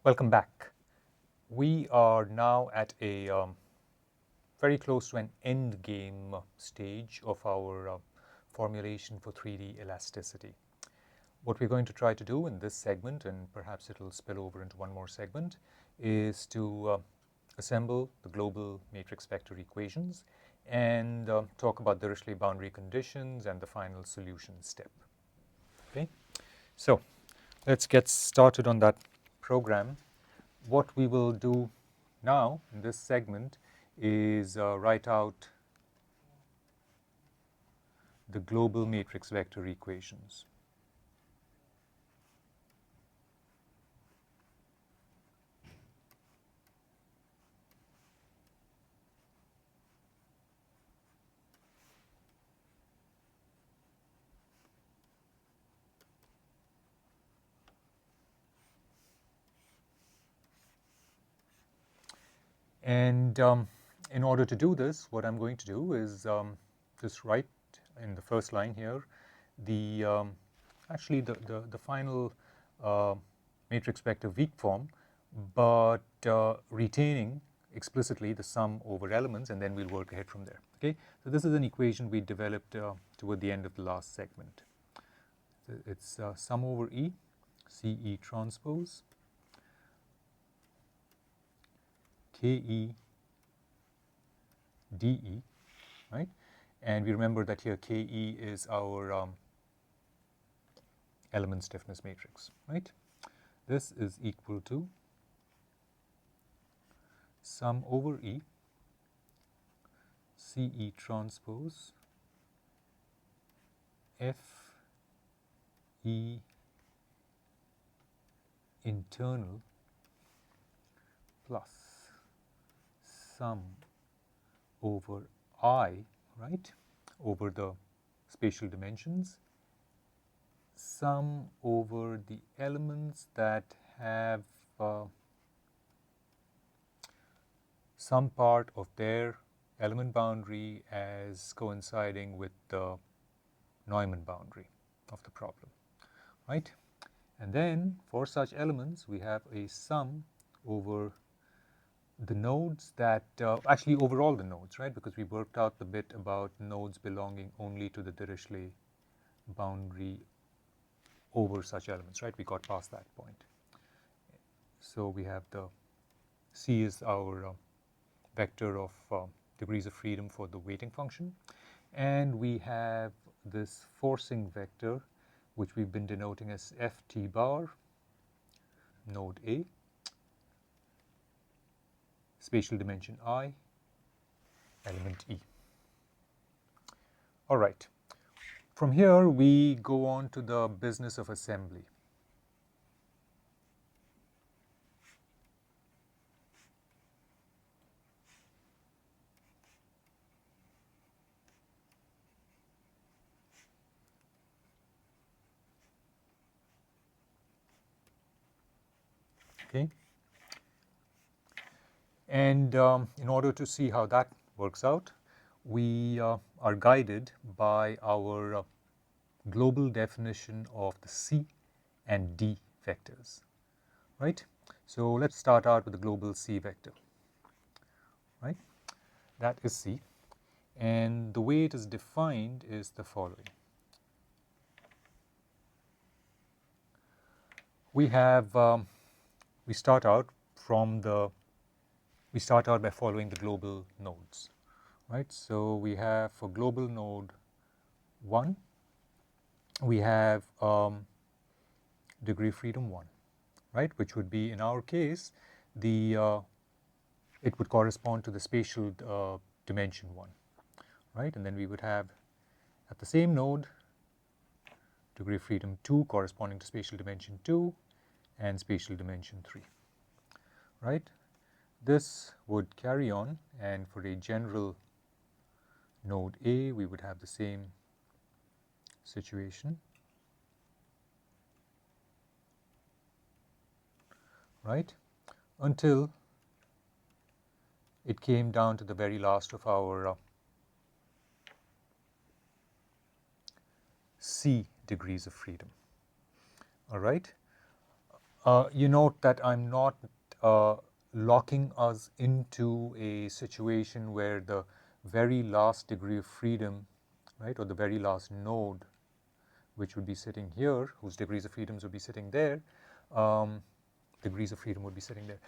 Welcome back. We are now at a very close to an end game stage of our formulation for 3D elasticity. What we're going to try to do in this segment, and perhaps it'll spill over into one more segment, is to assemble the global matrix vector equations and talk about the Dirichlet boundary conditions and the final solution step. Okay, so let's get started on that program. What we will do now in this segment is write out the global matrix vector equations. And in order to do this, what I'm going to do is just write in the first line here the actually the final matrix vector weak form, but retaining explicitly the sum over elements, and then we'll work ahead from there. Okay, so this is an equation we developed toward the end of the last segment. It's sum over E, CE transpose, KE DE, right? And we remember that here KE is our element stiffness matrix, right? This is equal to sum over E, CE transpose, FE internal plus sum over I, right, over the spatial dimensions, sum over the elements that have some part of their element boundary as coinciding with the Neumann boundary of the problem, right? And then for such elements we have a sum over the nodes that actually over all the nodes, right, because we worked out the bit about nodes belonging only to the Dirichlet boundary over such elements, right? We got past that point. So we have the C is our vector of degrees of freedom for the weighting function, and we have this forcing vector which we've been denoting as Ft bar, node A, spatial dimension I, element E. All right. From here, we go on to the business of assembly. Okay. And in order to see how that works out, we are guided by our global definition of the C and D vectors, right? So let's start out with the global C vector, right? That is C, and the way it is defined is the following. We have we start out by following the global nodes, right? So we have for global node 1, we have degree freedom 1, right, which would be in our case the it would correspond to the spatial dimension 1, right? And then we would have at the same node degree freedom 2 corresponding to spatial dimension 2 and spatial dimension 3, right? This would carry on, and for a general node A we would have the same situation, right, until it came down to the very last of our C degrees of freedom. All right. You note that I'm not locking us into a situation where the very last degree of freedom, right, or the very last node, which would be sitting here, whose degrees of freedoms would be sitting there, degrees of freedom would be sitting there.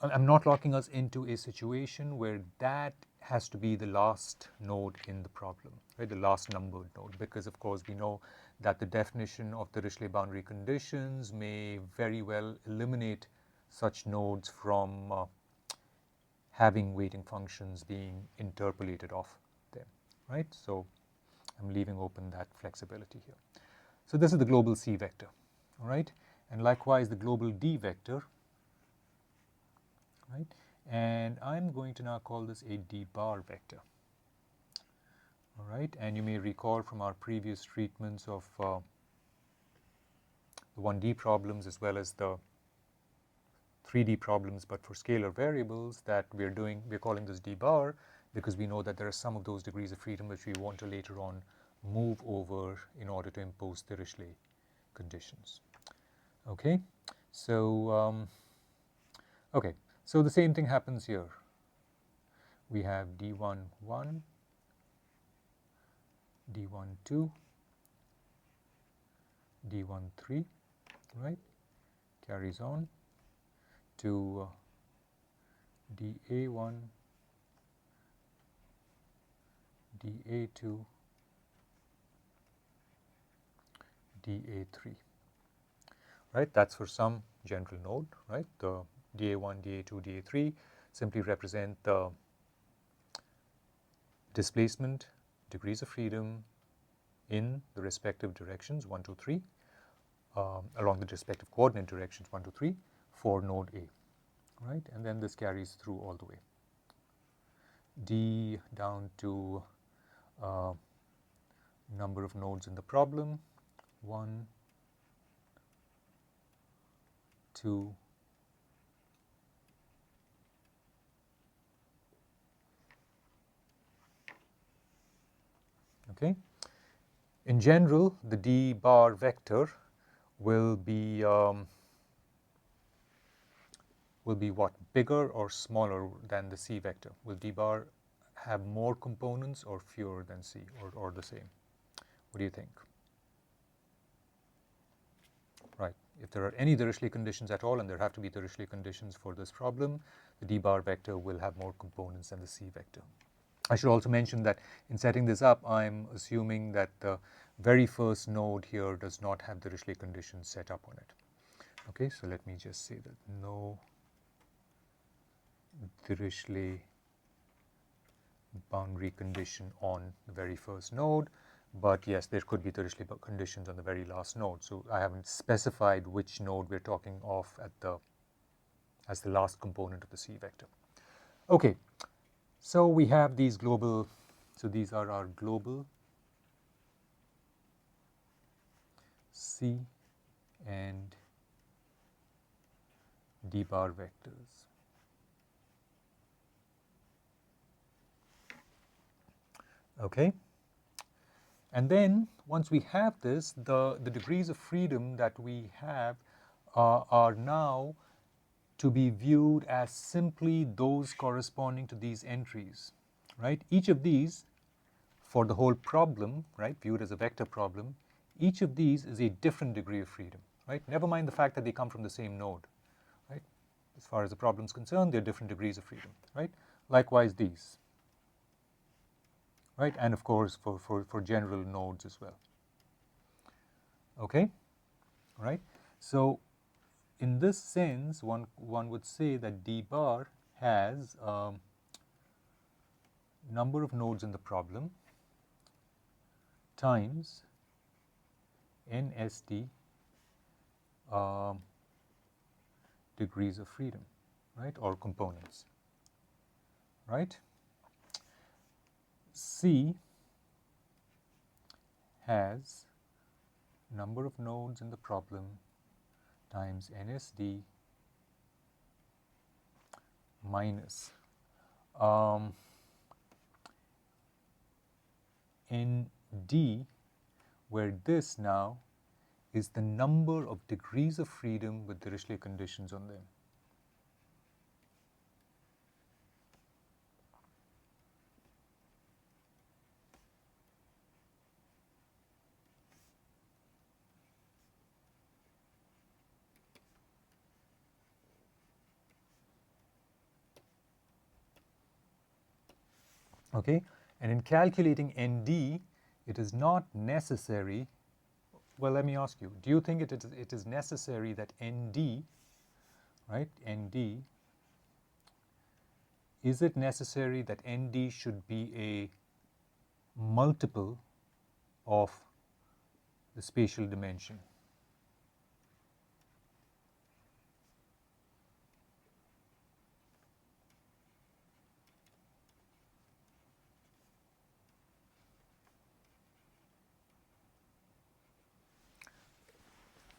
I'm not locking us into a situation where that has to be the last node in the problem, right? The last numbered node, because of course we know that the definition of the Dirichlet boundary conditions may very well eliminate such nodes from having weighting functions being interpolated off them, right? So I'm leaving open that flexibility here. So this is the global C vector, all right? And likewise the global D vector, right? And I'm going to now call this a D bar vector. All right, and you may recall from our previous treatments of the 1D problems as well as the 3D problems, but for scalar variables, that we're calling this D bar because we know that there are some of those degrees of freedom which we want to later on move over in order to impose the Dirichlet conditions. Okay, so so the same thing happens here. We have D1, 1, D1, 2, D1, 3, right? Carries on to DA1, DA2, DA3, right? That's for some general node, right? The DA1, DA2, DA3 simply represent the displacement degrees of freedom in the respective directions 1, 2, 3, along the respective coordinate directions 1, 2, 3 for node A, right? And then this carries through all the way. D down to number of nodes in the problem, 1, 2, okay. In general, the D bar vector will be what, bigger or smaller than the C vector? Will D bar have more components or fewer than C, or the same? What do you think? Right. If there are any Dirichlet conditions at all, and there have to be Dirichlet conditions for this problem, the D bar vector will have more components than the C vector. I should also mention that in setting this up, I'm assuming that the very first node here does not have Dirichlet conditions set up on it. Okay, so let me just say that no Dirichlet boundary condition on the very first node, but yes, there could be Dirichlet conditions on the very last node. So I haven't specified which node we're talking of as the last component of the C vector. Okay, so we have these global, so these are our global C and D bar vectors. Okay, and then once we have this, the degrees of freedom that we have are now to be viewed as simply those corresponding to these entries, right? Each of these, for the whole problem, right, viewed as a vector problem, each of these is a different degree of freedom, right? Never mind the fact that they come from the same node, right? As far as the problem is concerned, they're different degrees of freedom, right? Likewise these, right? And of course for general nodes as well. Okay, right? So in this sense, one would say that D bar has number of nodes in the problem times NSD degrees of freedom, right, or components, right? C has number of nodes in the problem times NSD minus ND, where this now is the number of degrees of freedom with Dirichlet conditions on them. Okay, and in calculating ND, it is not necessary. Well, let me ask you, do you think it is necessary that ND, right, ND, is it necessary that ND should be a multiple of the spatial dimension?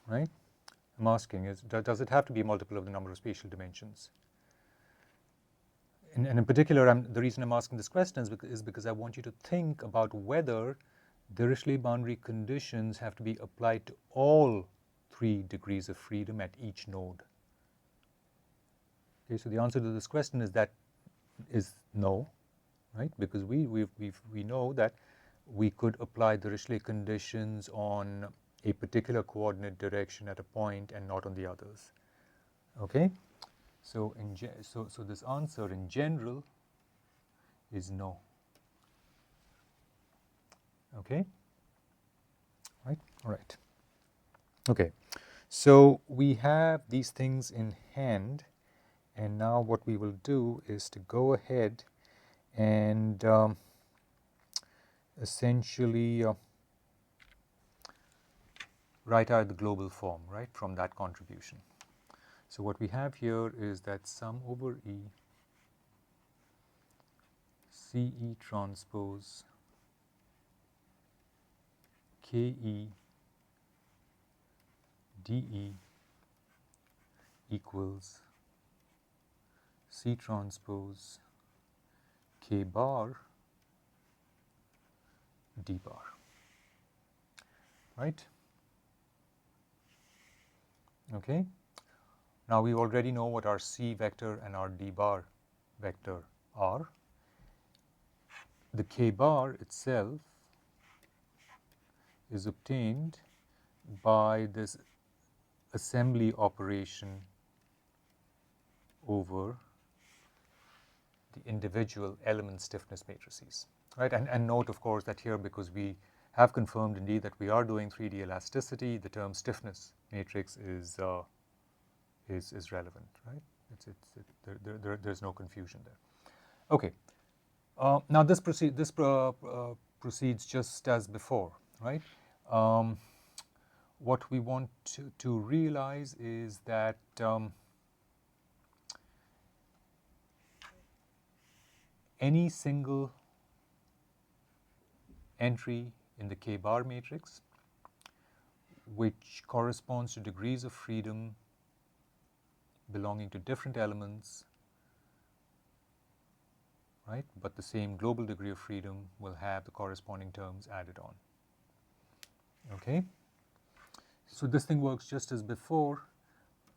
Right? I'm asking, does it have to be a multiple of the number of spatial dimensions? And in particular, the reason I'm asking this question is because I want you to think about whether Dirichlet boundary conditions have to be applied to all 3 degrees of freedom at each node. Okay, so the answer to this question is no, right? Because we know that we could apply Dirichlet conditions on a particular coordinate direction at a point and not on the others. Okay, so so this answer in general is no. Okay, right, all right. Okay, so we have these things in hand, and now what we will do is to go ahead and essentially write out the global form, right, from that contribution. So what we have here is that sum over E CE transpose KE DE equals C transpose K bar D bar, right? Okay. Now we already know what our C vector and our D bar vector are. The K bar itself is obtained by this assembly operation over the individual element stiffness matrices, right? And note, of course, that here, because we have confirmed indeed that we are doing 3D elasticity, the term stiffness matrix is relevant, right? There's no confusion there. Okay. Now this proceeds just as before, right? What we want to realize is that any single entry in the K-bar matrix which corresponds to degrees of freedom belonging to different elements, right, but the same global degree of freedom will have the corresponding terms added on. Okay? So this thing works just as before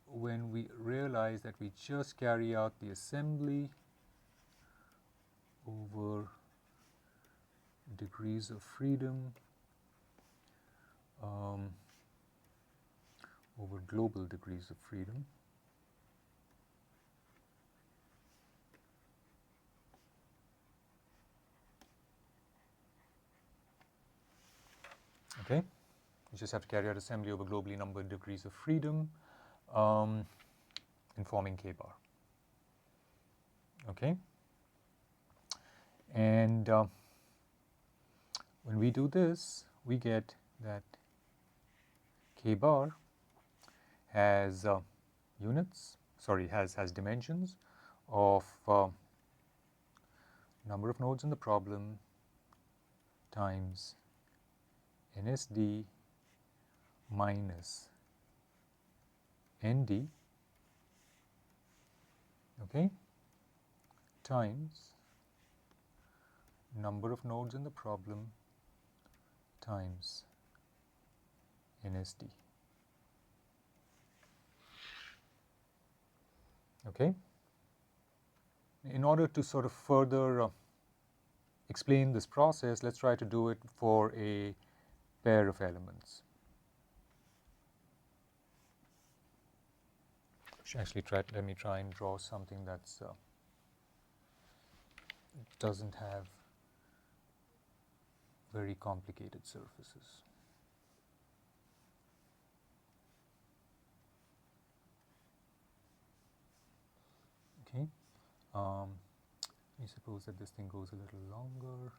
when we realize that we just carry out the assembly over degrees of freedom over global degrees of freedom. Okay, you just have to carry out assembly over globally numbered degrees of freedom in forming K-bar. Okay, and when we do this, we get that K-bar has has dimensions of number of nodes in the problem times NSD minus ND, okay, times number of nodes in the problem times NSD. Okay. In order to sort of further explain this process, let's try to do it for a pair of elements. Actually, let me try and draw something that's doesn't have very complicated surfaces. Okay. Let me suppose that this thing goes a little longer.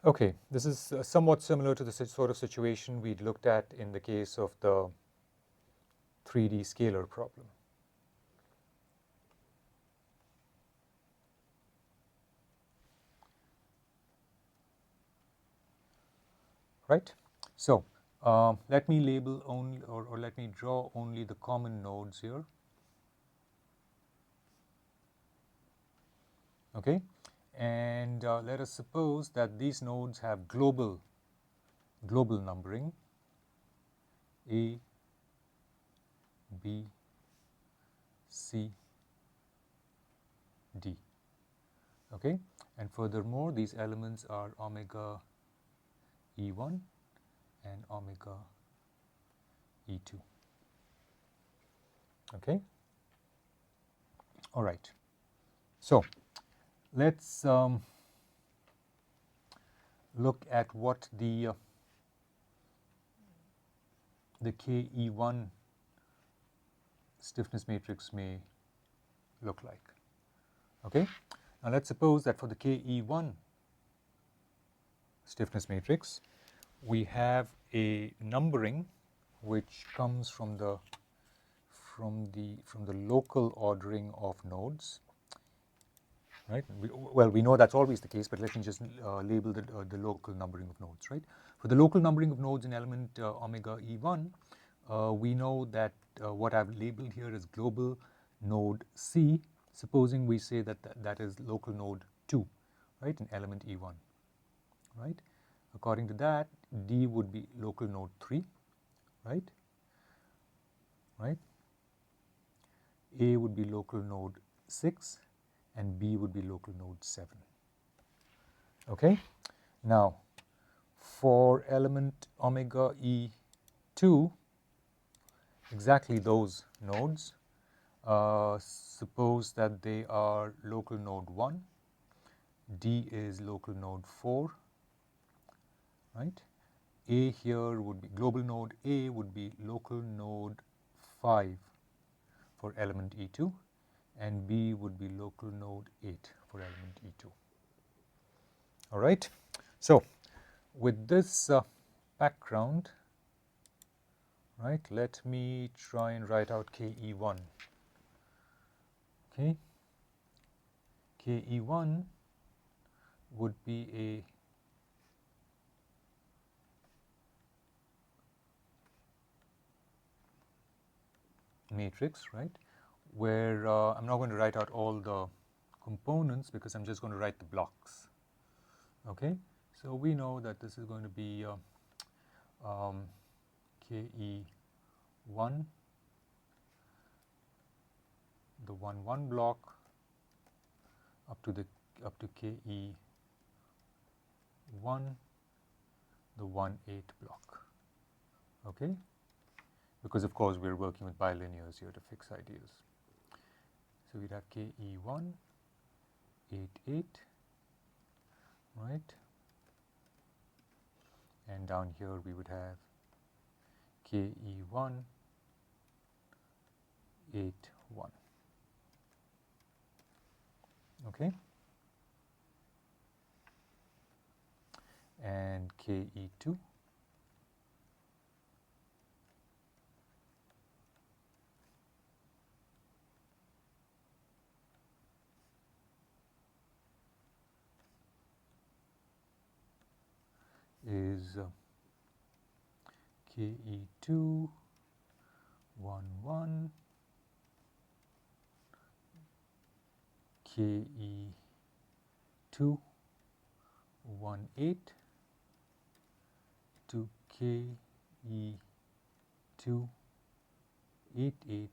Okay, this is somewhat similar to the sort of situation we'd looked at in the case of the 3D scalar problem. Right? So let me label only, or let me draw only the common nodes here. Okay, and let us suppose that these nodes have global numbering A, B, C, D. Okay, and furthermore, these elements are omega E1 and omega E2. Okay, all right. So let's look at what the KE1 stiffness matrix may look like. Okay, now let's suppose that for the KE1 stiffness matrix, we have a numbering which comes from the local ordering of nodes. Right? We know that's always the case, but let me just label the local numbering of nodes. Right? For the local numbering of nodes in element omega E1, we know that what I've labeled here is global node C. Supposing we say that that is local node 2, right, in element E1. Right? According to that, D would be local node 3, right? Right? A would be local node 6, and B would be local node 7. Okay? Now, for element omega E2, exactly those nodes, suppose that they are local node 1, D is local node 4, right? A here would be, global node A would be local node 5 for element E2, and B would be local node 8 for element E2. All right, so with this background, right, let me try and write out KE1. Okay, KE1 would be a matrix, right, where I'm not going to write out all the components because I'm just going to write the blocks. Okay, so we know that this is going to be KE1, the 1 block up to KE1, the 1 8 block. Okay, because of course we're working with bilinears here to fix ideas. So we'd have KE1, 8 8, right, and down here we would have KE1, 8 1. Okay, and KE2, is KE2, KE218 to KE288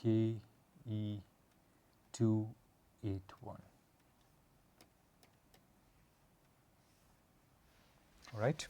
KE281. All right.